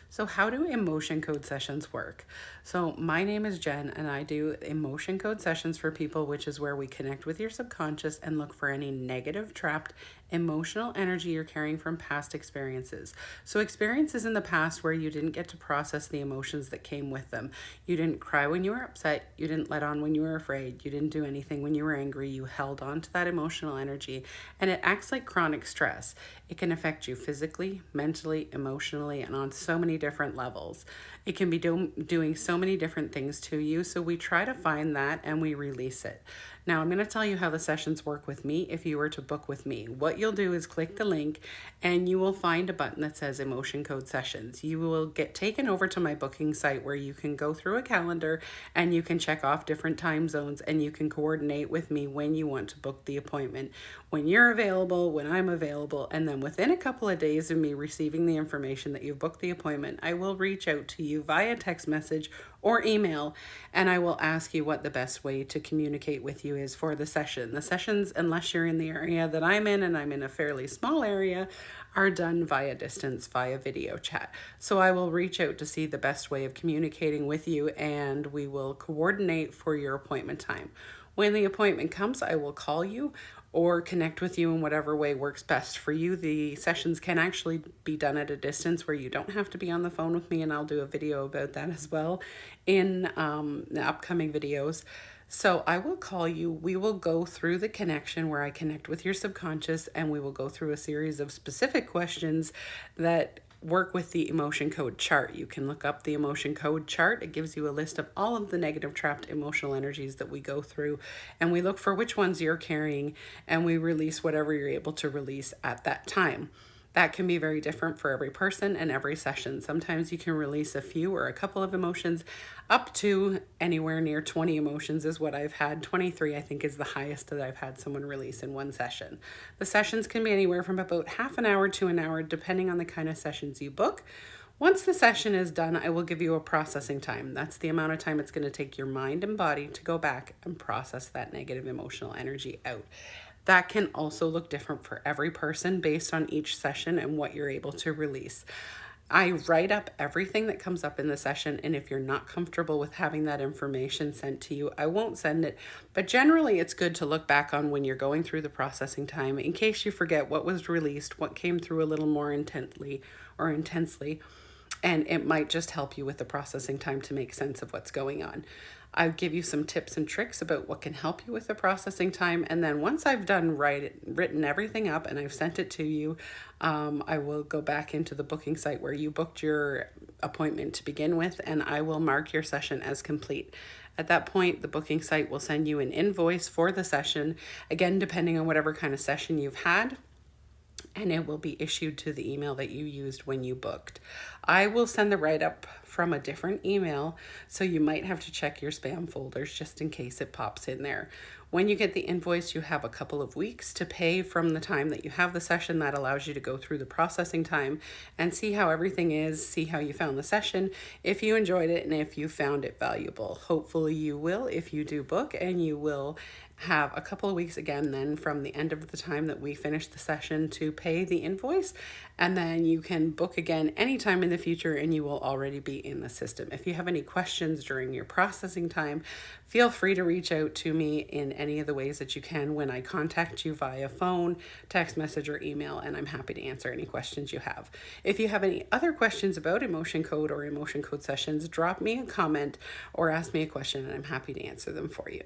So how do emotion code sessions work? So my name is Jen and I do emotion code sessions for people, which is where we connect with your subconscious and look for any negative, trapped emotional energy you're carrying from past experiences. So experiences in the past where you didn't get to process the emotions that came with them. You didn't cry when you were upset. You didn't let on when you were afraid. You didn't do anything when you were angry. You held on to that emotional energy, and it acts like chronic stress. It can affect you physically, mentally, emotionally, and on so many different levels. It can be doing so many different things to you. So we try to find that and we release it. Now, I'm going to tell you how the sessions work with me if you were to book with me. What you'll do is click the link and you will find a button that says Emotion Code Sessions. You will get taken over to my booking site where you can go through a calendar and you can check off different time zones and you can coordinate with me when you want to book the appointment, when you're available, when I'm available, and then within a couple of days of me receiving the information that you've booked the appointment, I will reach out to you via text message or email, and I will ask you what the best way to communicate with you is for the session. The sessions, unless you're in the area that I'm in, and I'm in a fairly small area, are done via distance, via video chat. So I will reach out to see the best way of communicating with you, and we will coordinate for your appointment time. When the appointment comes, I will call you or connect with you in whatever way works best for you. The sessions can actually be done at a distance where you don't have to be on the phone with me, and I'll do a video about that as well in the upcoming videos. So I will call you. We will go through the connection where I connect with your subconscious, and we will go through a series of specific questions that work with the emotion code chart. You can look up the emotion code chart. It gives you a list of all of the negative trapped emotional energies that we go through, and we look for which ones you're carrying, and we release whatever you're able to release at that time. That can be very different for every person and every session. Sometimes you can release a few or a couple of emotions. Up to anywhere near 20 emotions is what I've had. 23, I think, is the highest that I've had someone release in one session. The sessions can be anywhere from about half an hour to an hour, depending on the kind of sessions you book. Once the session is done, I will give you a processing time. That's the amount of time it's going to take your mind and body to go back and process that negative emotional energy out. That can also look different for every person based on each session and what you're able to release. I write up everything that comes up in the session, and if you're not comfortable with having that information sent to you, I won't send it. But generally, it's good to look back on when you're going through the processing time in case you forget what was released, what came through a little more intently or intensely, and it might just help you with the processing time to make sense of what's going on. I'll give you some tips and tricks about what can help you with the processing time. And then once I've done written everything up and I've sent it to you, I will go back into the booking site where you booked your appointment to begin with, and I will mark your session as complete. At that point, the booking site will send you an invoice for the session, again, depending on whatever kind of session you've had, and it will be issued to the email that you used when you booked. I will send the write-up from a different email, so you might have to check your spam folders just in case it pops in there. When you get the invoice, you have a couple of weeks to pay from the time that you have the session. That allows you to go through the processing time and see how everything is, see how you found the session, if you enjoyed it, and if you found it valuable. Hopefully you will if you do book, and you will have a couple of weeks again then from the end of the time that we finish the session to pay the invoice, and then you can book again anytime in the future and you will already be in the system. If you have any questions during your processing time, feel free to reach out to me in any of the ways that you can when I contact you via phone, text message, or email, and I'm happy to answer any questions you have. If you have any other questions about emotion code or emotion code sessions, drop me a comment or ask me a question and I'm happy to answer them for you.